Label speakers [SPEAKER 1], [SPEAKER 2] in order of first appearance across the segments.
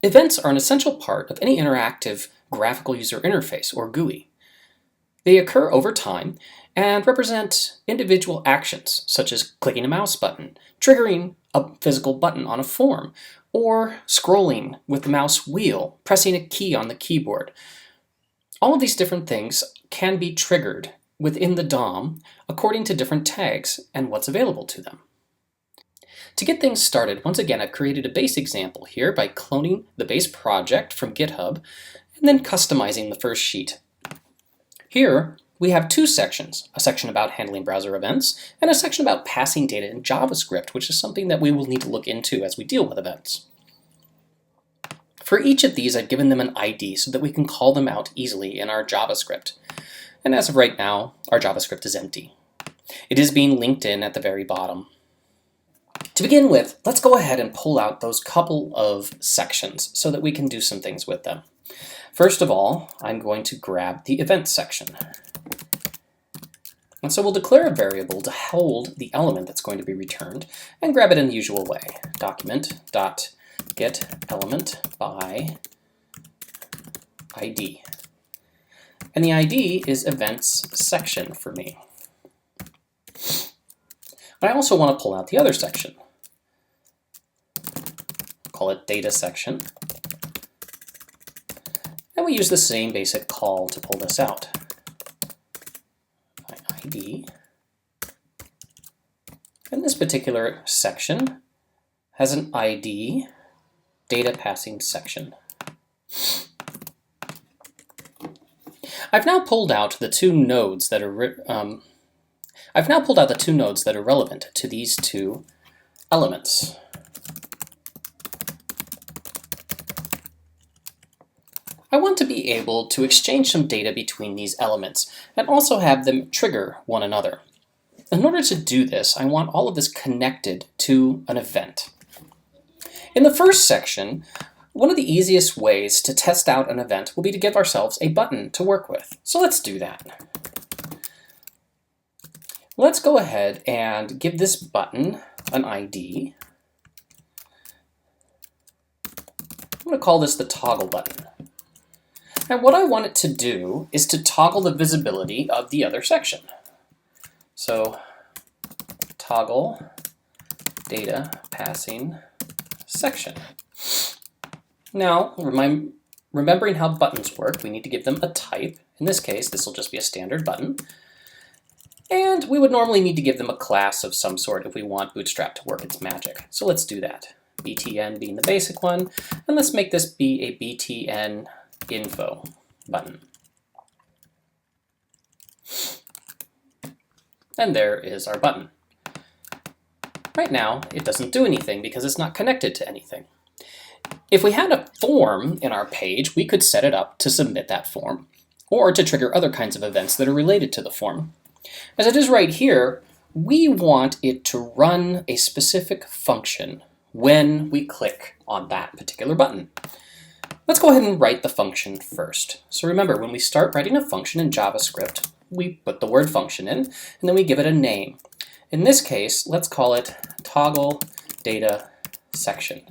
[SPEAKER 1] Events are an essential part of any interactive graphical user interface, or GUI. They occur over time and represent individual actions, such as clicking a mouse button, triggering a physical button on a form, or scrolling with the mouse wheel, pressing a key on the keyboard. All of these different things can be triggered within the DOM according to different tags and what's available to them. To get things started, once again, I've created a base example here by cloning the base project from GitHub and then customizing the first sheet. Here, we have two sections, a section about handling browser events and a section about passing data in JavaScript, which is something that we will need to look into as we deal with events. For each of these, I've given them an ID so that we can call them out easily in our JavaScript. And as of right now, our JavaScript is empty. It is being linked in at the very bottom. To begin with, let's go ahead and pull out those couple of sections so that we can do some things with them. First of all, I'm going to grab the event section. And so we'll declare a variable to hold the element that's going to be returned and grab it in the usual way. Document.getElementBy ID. And the ID is events section for me. But I also want to pull out the other section. Call it data section. And we use the same basic call to pull this out. My ID. And this particular section has an ID, data passing section. I've now pulled out the two nodes that are relevant to these two elements. I want to be able to exchange some data between these elements and also have them trigger one another. In order to do this, I want all of this connected to an event. In the first section, one of the easiest ways to test out an event will be to give ourselves a button to work with. So let's do that. Let's go ahead and give this button an ID. I'm going to call this the toggle button. And what I want it to do is to toggle the visibility of the other section. So toggle data passing section. Now, remembering how buttons work, we need to give them a type. In this case, this will just be a standard button. And we would normally need to give them a class of some sort if we want Bootstrap to work its magic. So let's do that. btn being the basic one, and let's make this be a btn info button. And there is our button. Right now, it doesn't do anything because it's not connected to anything. If we had a form in our page, we could set it up to submit that form, or to trigger other kinds of events that are related to the form. As it is right here, we want it to run a specific function when we click on that particular button. Let's go ahead and write the function first. So remember, when we start writing a function in JavaScript, we put the word function in, and then we give it a name. In this case, let's call it toggle data section.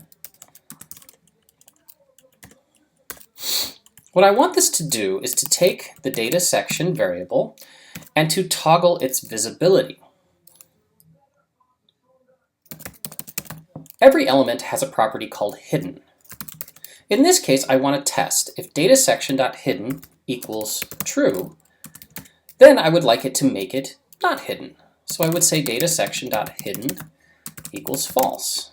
[SPEAKER 1] What I want this to do is to take the data section variable and to toggle its visibility. Every element has a property called hidden. In this case, I want to test if dataSection.hidden equals true, then I would like it to make it not hidden. So I would say dataSection.hidden equals false.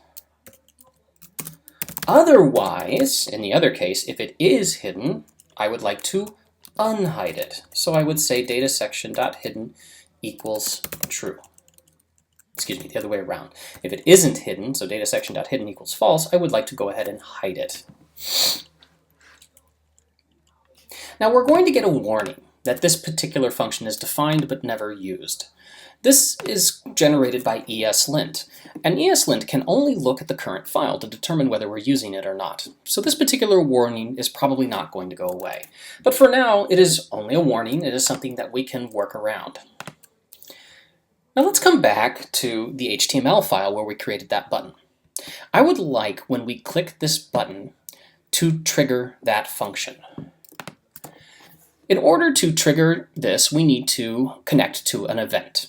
[SPEAKER 1] Otherwise, in the other case, if it is hidden, I would like to unhide it. So I would say dataSection.hidden equals true. Excuse me, the other way around. If it isn't hidden, so dataSection.hidden equals false, I would like to go ahead and hide it. Now we're going to get a warning that this particular function is defined but never used. This is generated by ESLint, and ESLint can only look at the current file to determine whether we're using it or not. So this particular warning is probably not going to go away. But for now, it is only a warning. It is something that we can work around. Now let's come back to the HTML file where we created that button. I would like, when we click this button, to trigger that function. In order to trigger this, we need to connect to an event.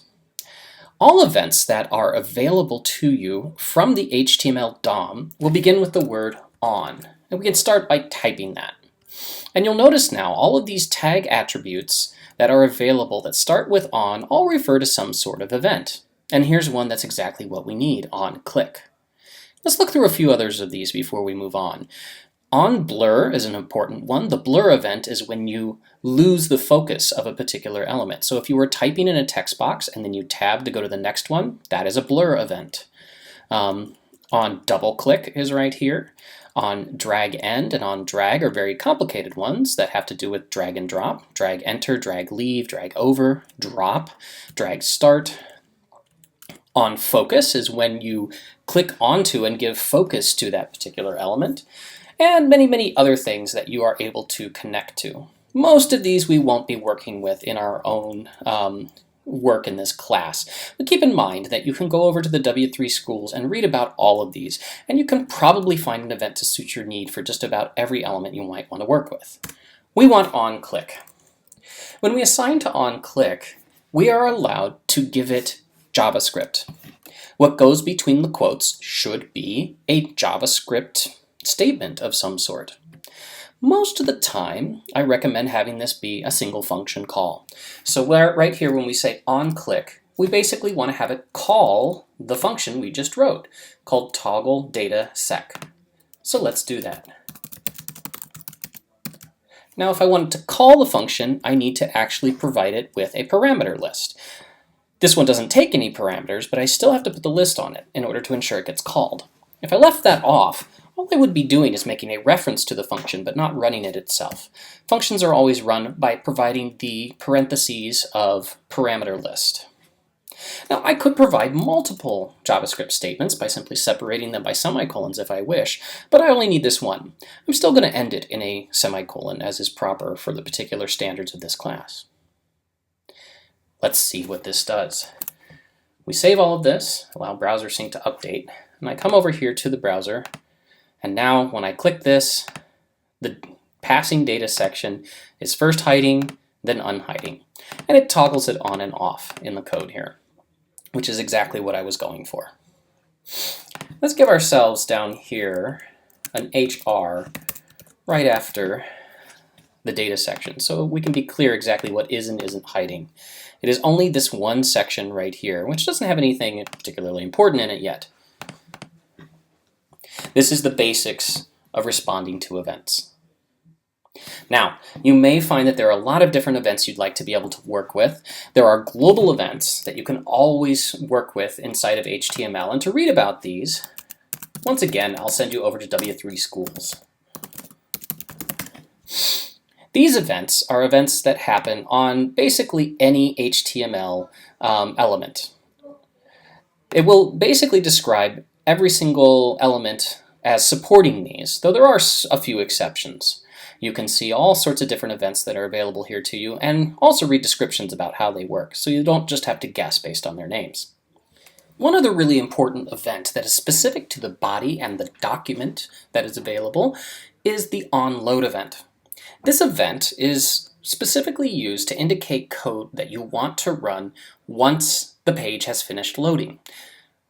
[SPEAKER 1] All events that are available to you from the HTML DOM will begin with the word on, and we can start by typing that. And you'll notice now all of these tag attributes that are available that start with on all refer to some sort of event. And here's one that's exactly what we need, on click. Let's look through a few others of these before we move on. On blur is an important one. The blur event is when you lose the focus of a particular element. So if you were typing in a text box and then you tab to go to the next one, that is a blur event. On double click is right here. On drag end and on drag are very complicated ones that have to do with drag and drop, drag enter, drag leave, drag over, drop, drag start. On focus is when you click onto and give focus to that particular element, and many, many other things that you are able to connect to. Most of these we won't be working with in our own work in this class. But keep in mind that you can go over to the W3 schools and read about all of these, and you can probably find an event to suit your need for just about every element you might want to work with. We want onClick. When we assign to onClick, we are allowed to give it JavaScript. What goes between the quotes should be a JavaScript statement of some sort. Most of the time, I recommend having this be a single function call. So right here when we say onClick, we basically want to have it call the function we just wrote, called toggle data sec. So let's do that. Now if I wanted to call the function, I need to actually provide it with a parameter list. This one doesn't take any parameters, but I still have to put the list on it in order to ensure it gets called. If I left that off, all I would be doing is making a reference to the function, but not running it itself. Functions are always run by providing the parentheses of parameter list. Now, I could provide multiple JavaScript statements by simply separating them by semicolons if I wish, but I only need this one. I'm still going to end it in a semicolon, as is proper for the particular standards of this class. Let's see what this does. We save all of this, allow browser sync to update, and I come over here to the browser. And now when I click this, the passing data section is first hiding, then unhiding. And it toggles it on and off in the code here, which is exactly what I was going for. Let's give ourselves down here an HR right after the data section so we can be clear exactly what is and isn't hiding. It is only this one section right here, which doesn't have anything particularly important in it yet. This is the basics of responding to events. Now, you may find that there are a lot of different events you'd like to be able to work with. There are global events that you can always work with inside of HTML, and to read about these, once again, I'll send you over to W3 Schools. These events are events that happen on basically any HTML element. It will basically describe every single element as supporting these, though there are a few exceptions. You can see all sorts of different events that are available here to you, and also read descriptions about how they work, so you don't just have to guess based on their names. One other really important event that is specific to the body and the document that is available is the onload event. This event is specifically used to indicate code that you want to run once the page has finished loading.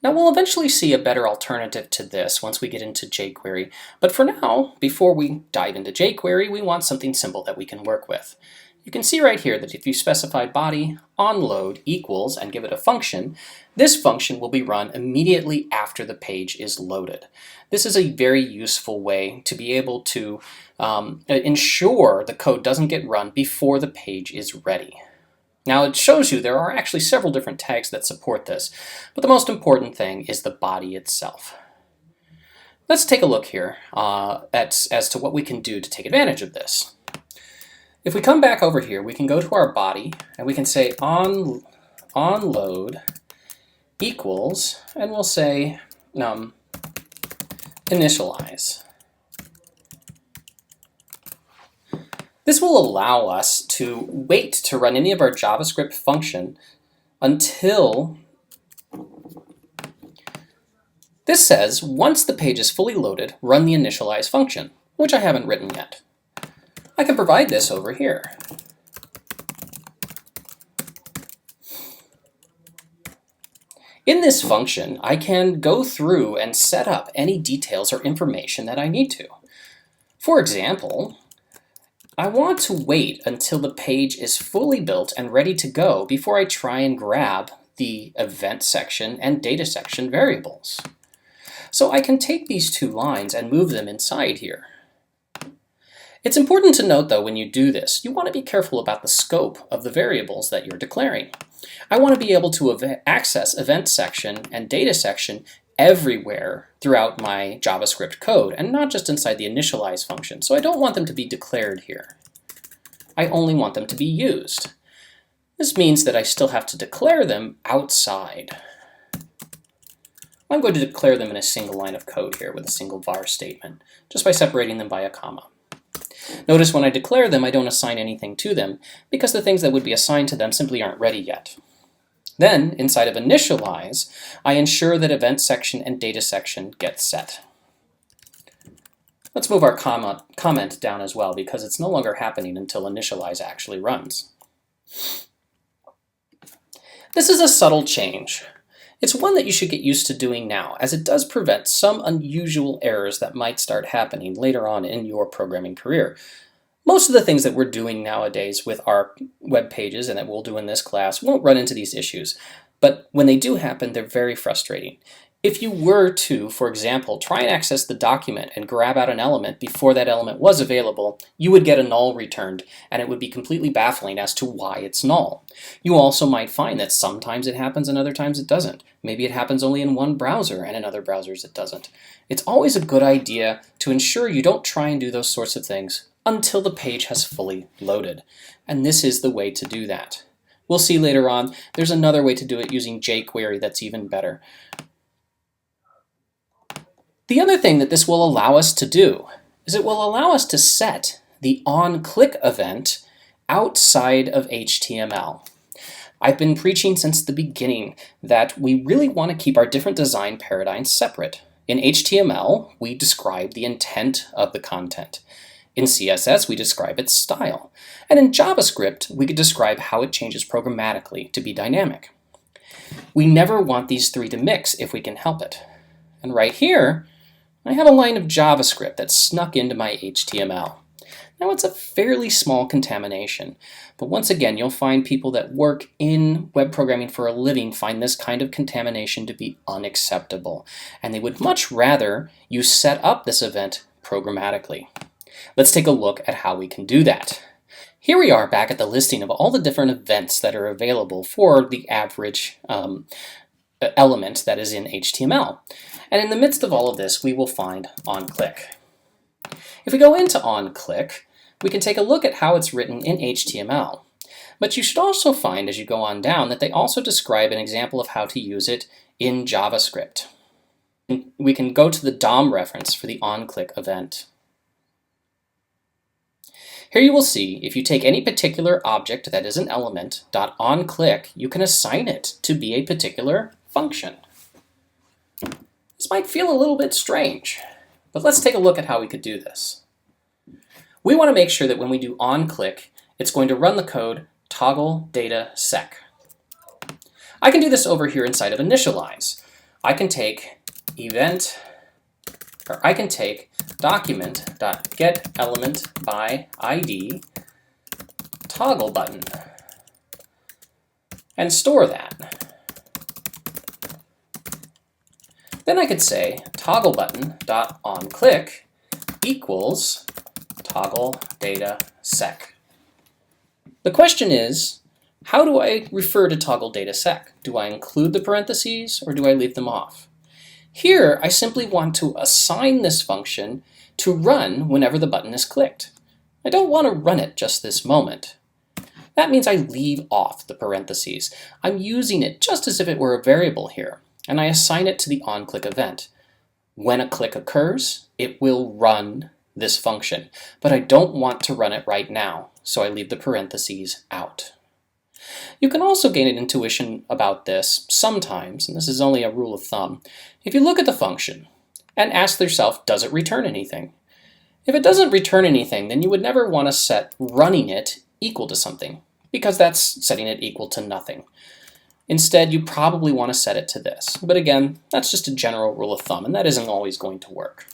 [SPEAKER 1] Now we'll eventually see a better alternative to this once we get into jQuery, but for now, before we dive into jQuery, we want something simple that we can work with. You can see right here that if you specify body onload equals and give it a function, this function will be run immediately after the page is loaded. This is a very useful way to be able to ensure the code doesn't get run before the page is ready. Now it shows you there are actually several different tags that support this, but the most important thing is the body itself. Let's take a look here as to what we can do to take advantage of this. If we come back over here, we can go to our body and we can say onload equals, and we'll say initialize. This will allow us to wait to run any of our JavaScript function until this says, once the page is fully loaded, run the initialize function. which I haven't written yet. I can provide this over here. In this function, I can go through and set up any details or information that I need to. For example, I want to wait until the page is fully built and ready to go before I try and grab the event section and data section variables. So I can take these two lines and move them inside here. It's important to note, though, when you do this, you want to be careful about the scope of the variables that you're declaring. I want to be able to access event section and data section everywhere throughout my JavaScript code, and not just inside the initialize function. So I don't want them to be declared here. I only want them to be used. This means that I still have to declare them outside. I'm going to declare them in a single line of code here with a single var statement, just by separating them by a comma. Notice when I declare them, I don't assign anything to them, because the things that would be assigned to them simply aren't ready yet. Then, inside of initialize, I ensure that event section and data section get set. Let's move our comment down as well, because it's no longer happening until initialize actually runs. This is a subtle change. It's one that you should get used to doing now, as it does prevent some unusual errors that might start happening later on in your programming career. Most of the things that we're doing nowadays with our web pages and that we'll do in this class won't run into these issues, but when they do happen, they're very frustrating. If you were to, for example, try and access the document and grab out an element before that element was available, you would get a null returned, and it would be completely baffling as to why it's null. You also might find that sometimes it happens and other times it doesn't. Maybe it happens only in one browser and in other browsers it doesn't. It's always a good idea to ensure you don't try and do those sorts of things until the page has fully loaded. And this is the way to do that. We'll see later on, there's another way to do it using jQuery that's even better. The other thing that this will allow us to do is it will allow us to set the onClick event outside of HTML. I've been preaching since the beginning that we really want to keep our different design paradigms separate. In HTML, we describe the intent of the content. In CSS, we describe its style. And in JavaScript, we could describe how it changes programmatically to be dynamic. We never want these three to mix if we can help it. And right here, I have a line of JavaScript that's snuck into my HTML. Now it's a fairly small contamination, but once again, you'll find people that work in web programming for a living find this kind of contamination to be unacceptable, and they would much rather you set up this event programmatically. Let's take a look at how we can do that. Here we are back at the listing of all the different events that are available for the average element that is in HTML. And in the midst of all of this, we will find onClick. If we go into onClick, we can take a look at how it's written in HTML. But you should also find, as you go on down, that they also describe an example of how to use it in JavaScript. We can go to the DOM reference for the onClick event. Here you will see, if you take any particular object that is an element, .onClick, you can assign it to be a particular function. This might feel a little bit strange, but let's take a look at how we could do this. We want to make sure that when we do onClick, it's going to run the code toggle data sec. I can do this over here inside of initialize. I can take document.getElementById toggle button and store that. Then I could say toggle button.onClick equals toggle data sec. The question is, how do I refer to toggle data sec? Do I include the parentheses or do I leave them off? Here, I simply want to assign this function to run whenever the button is clicked. I don't want to run it just this moment. That means I leave off the parentheses. I'm using it just as if it were a variable here, and I assign it to the onClick event. When a click occurs, it will run this function, but I don't want to run it right now, so I leave the parentheses out. You can also gain an intuition about this sometimes, and this is only a rule of thumb, if you look at the function and ask yourself, does it return anything? If it doesn't return anything, then you would never want to set running it equal to something, because that's setting it equal to nothing. Instead, you probably want to set it to this. But again, that's just a general rule of thumb, and that isn't always going to work.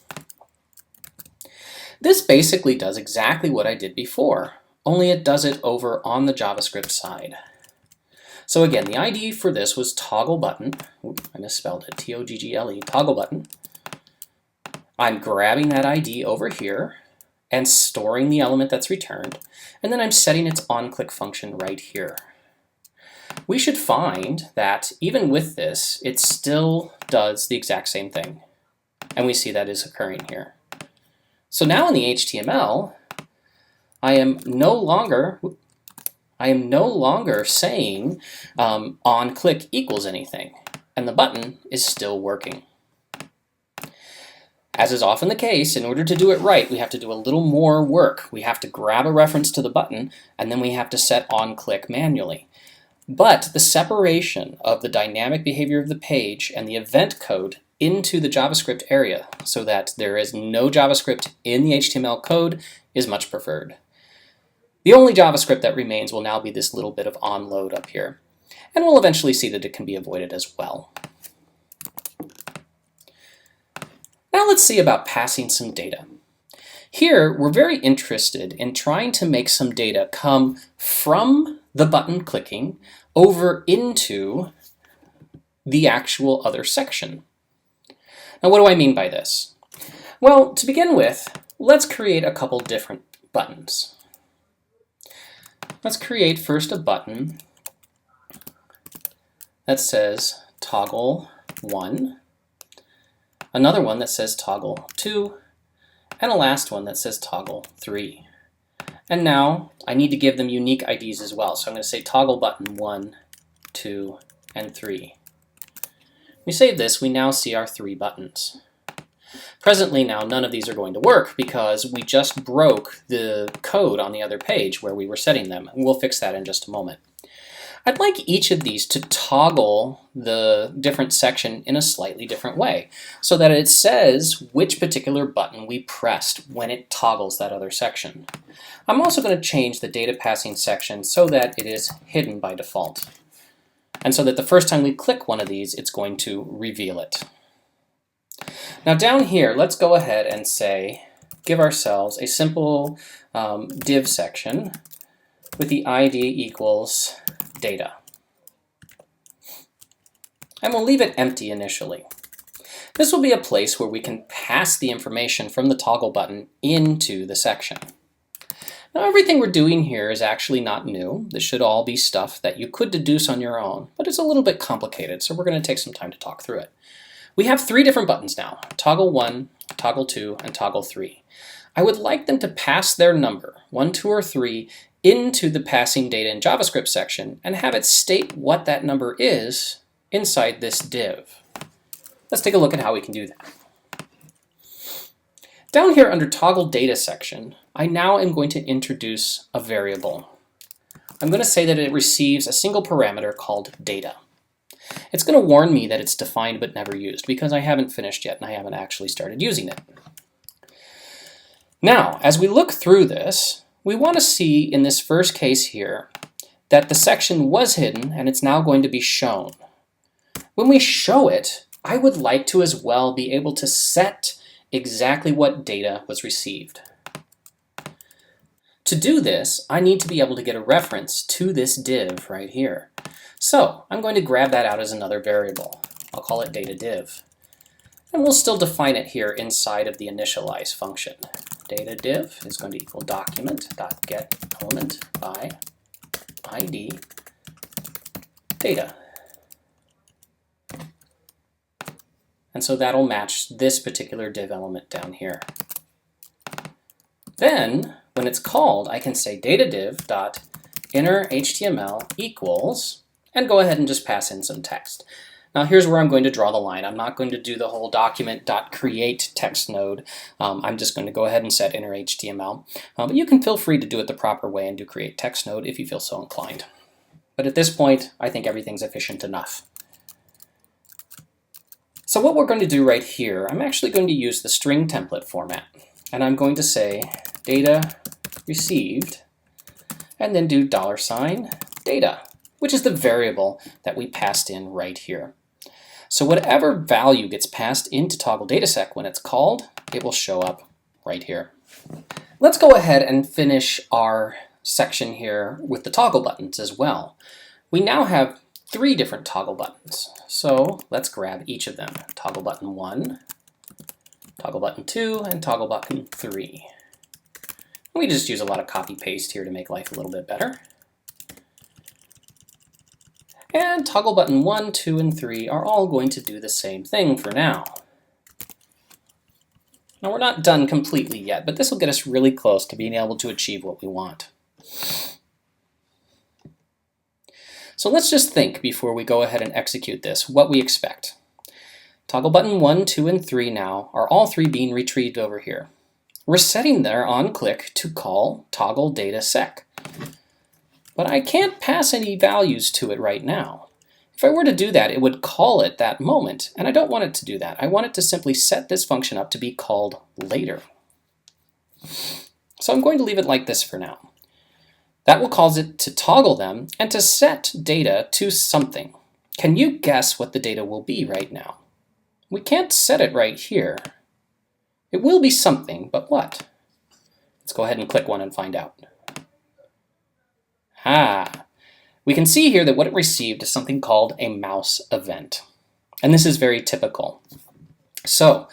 [SPEAKER 1] This basically does exactly what I did before, only it does it over on the JavaScript side. So again, the ID for this was toggle button. Oops, I misspelled it, T-O-G-G-L-E, toggle button. I'm grabbing that ID over here and storing the element that's returned, and then I'm setting its onClick function right here. We should find that even with this, it still does the exact same thing, and we see that is occurring here. So now in the HTML, I am no longer saying onClick equals anything, and the button is still working. As is often the case, in order to do it right, we have to do a little more work. We have to grab a reference to the button, and then we have to set onClick manually. But the separation of the dynamic behavior of the page and the event code into the JavaScript area so that there is no JavaScript in the HTML code is much preferred. The only JavaScript that remains will now be this little bit of onload up here, and we'll eventually see that it can be avoided as well. Now let's see about passing some data. Here, we're very interested in trying to make some data come from the button clicking over into the actual other section. Now, what do I mean by this? Well, to begin with, let's create a couple different buttons. Let's create first a button that says toggle 1, another one that says toggle 2, and a last one that says toggle 3. And now I need to give them unique IDs as well. So I'm going to say toggle button 1, 2, and 3. We save this, we now see our 3 buttons. Presently now, none of these are going to work because we just broke the code on the other page where we were setting them. And we'll fix that in just a moment. I'd like each of these to toggle the different section in a slightly different way so that it says which particular button we pressed when it toggles that other section. I'm also going to change the data passing section so that it is hidden by default, and so that the first time we click one of these, it's going to reveal it. Now down here, let's go ahead and say, give ourselves a simple div section with the ID equals data. And we'll leave it empty initially. This will be a place where we can pass the information from the toggle button into the section. Now everything we're doing here is actually not new. This should all be stuff that you could deduce on your own, but it's a little bit complicated, so we're going to take some time to talk through it. We have 3 different buttons now, toggle 1, toggle 2, and toggle 3. I would like them to pass their number, 1, 2, or 3, into the passing data in JavaScript section and have it state what that number is inside this div. Let's take a look at how we can do that. Down here under toggle data section, I now am going to introduce a variable. I'm going to say that it receives a single parameter called data. It's going to warn me that it's defined but never used because I haven't finished yet and I haven't actually started using it. Now, as we look through this, we want to see in this first case here that the section was hidden and it's now going to be shown. When we show it, I would like to as well be able to set exactly what data was received. To do this, I need to be able to get a reference to this div right here. So I'm going to grab that out as another variable. I'll call it data div. And we'll still define it here inside of the initialize function. Data div is going to equal document.getElement by ID data. And so that'll match this particular div element down here. Then, when it's called, I can say datadiv.innerHTML equals, and go ahead and just pass in some text. Now here's where I'm going to draw the line. I'm not going to do the whole document.create text node. I'm just going to go ahead and set innerHTML. But you can feel free to do it the proper way and do create text node if you feel so inclined. But at this point, I think everything's efficient enough. So what we're going to do right here, I'm actually going to use the string template format. and I'm going to say data received, and then do $data, which is the variable that we passed in right here. So whatever value gets passed into toggle datasec when it's called, it will show up right here. Let's go ahead and finish our section here with the toggle buttons as well. We now have 3 different toggle buttons. So let's grab each of them. Toggle button 1, toggle button 2, and toggle button 3. We just use a lot of copy paste here to make life a little bit better. And toggle button 1, 2, and 3 are all going to do the same thing for now. Now we're not done completely yet, but this will get us really close to being able to achieve what we want. So let's just think before we go ahead and execute this, what we expect. Toggle button 1, 2, and 3 now are all 3 being retrieved over here. We're setting their onClick to call toggle datasec. But I can't pass any values to it right now. If I were to do that, it would call it that moment, and I don't want it to do that. I want it to simply set this function up to be called later. So I'm going to leave it like this for now. That will cause it to toggle them and to set data to something. Can you guess what the data will be right now? We can't set it right here. It will be something, but what? Let's go ahead and click one and find out. We can see here that what it received is something called a mouse event. And this is very typical. So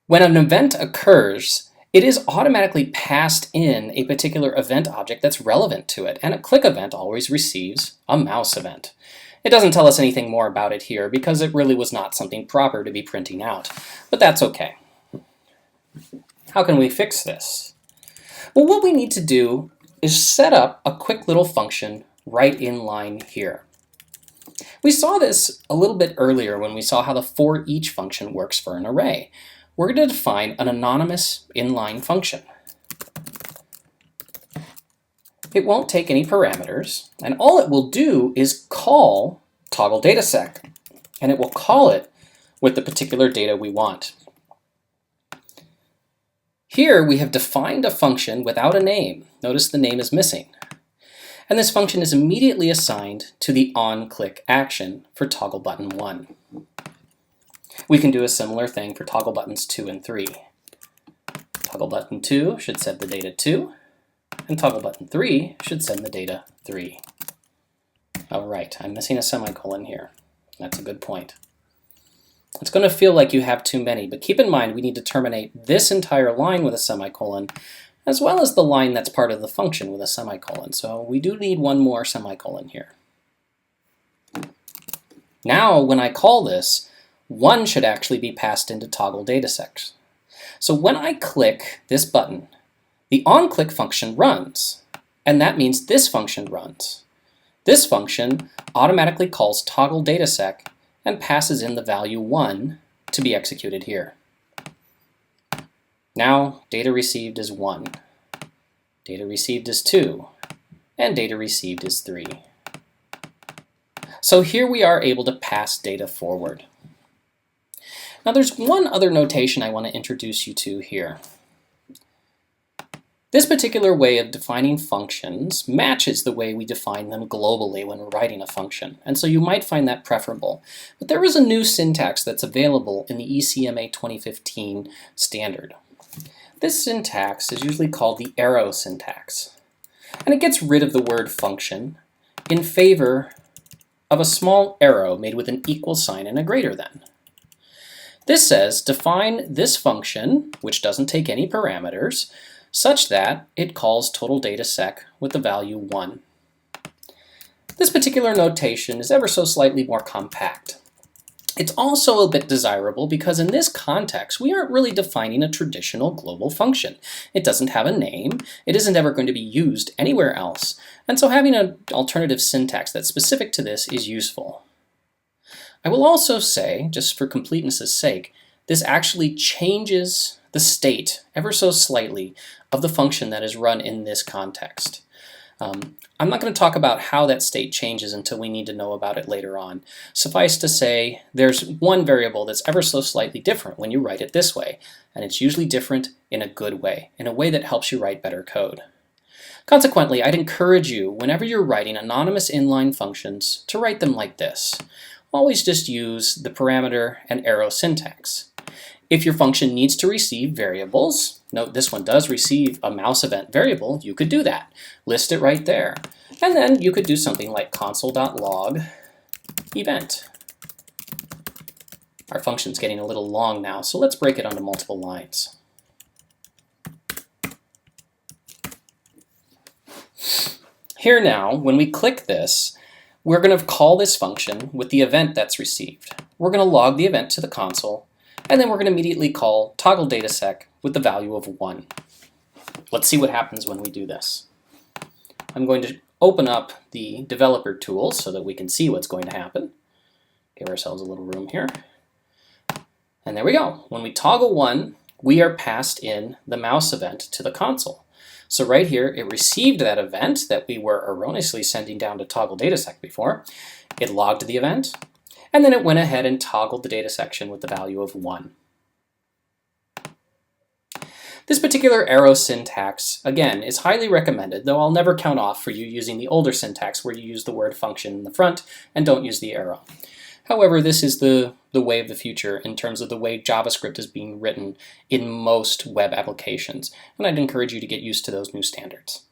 [SPEAKER 1] when an event occurs, it is automatically passed in a particular event object that's relevant to it. And a click event always receives a mouse event. It doesn't tell us anything more about it here because it really was not something proper to be printing out. But that's okay. How can we fix this? Well, what we need to do is set up a quick little function right in line here. We saw this a little bit earlier when we saw how the for each function works for an array. We're going to define an anonymous inline function. It won't take any parameters, and all it will do is call toggle datasec, and it will call it with the particular data we want. Here we have defined a function without a name. Notice the name is missing. And this function is immediately assigned to the onClick action for toggle button 1. We can do a similar thing for toggle buttons 2 and 3. Toggle button 2 should send the data 2, and toggle button 3 should send the data 3. All right, I'm missing a semicolon here. That's a good point. It's going to feel like you have too many, but keep in mind we need to terminate this entire line with a semicolon, as well as the line that's part of the function with a semicolon. So we do need one more semicolon here. Now, when I call this, 1 should actually be passed into toggle datasec. So when I click this button, the onClick function runs, and that means this function runs. This function automatically calls toggle datasec and passes in the value 1 to be executed here. Now, data received is 1, data received is 2, and data received is 3. So here we are able to pass data forward. Now there's one other notation I want to introduce you to here. This particular way of defining functions matches the way we define them globally when we're writing a function, and so you might find that preferable. But there is a new syntax that's available in the ECMA 2015 standard. This syntax is usually called the arrow syntax, and it gets rid of the word function in favor of a small arrow made with an equal sign and a greater than. This says define this function, which doesn't take any parameters, such that it calls total datasec with the value 1. This particular notation is ever so slightly more compact. It's also a bit desirable because in this context, we aren't really defining a traditional global function. It doesn't have a name, it isn't ever going to be used anywhere else, and so having an alternative syntax that's specific to this is useful. I will also say, just for completeness' sake, this actually changes the state ever so slightly of the function that is run in this context. I'm not going to talk about how that state changes until we need to know about it later on. Suffice to say, there's one variable that's ever so slightly different when you write it this way, and it's usually different in a good way, in a way that helps you write better code. Consequently, I'd encourage you, whenever you're writing anonymous inline functions, to write them like this. Always just use the parameter and arrow syntax. If your function needs to receive variables, note this one does receive a mouse event variable, you could do that. List it right there. And then you could do something like console.log event. Our function's getting a little long now, so let's break it onto multiple lines. Here now, when we click this, we're going to call this function with the event that's received. We're going to log the event to the console, and then we're going to immediately call toggle datasec with the value of 1. Let's see what happens when we do this. I'm going to open up the developer tools so that we can see what's going to happen. Give ourselves a little room here. And there we go. When we toggle 1, we are passed in the mouse event to the console. So right here, it received that event that we were erroneously sending down to toggle datasec before. It logged the event, and then it went ahead and toggled the data section with the value of 1. This particular arrow syntax, again, is highly recommended, though I'll never count off for you using the older syntax where you use the word function in the front and don't use the arrow. However, this is the way of the future in terms of the way JavaScript is being written in most web applications, and I'd encourage you to get used to those new standards.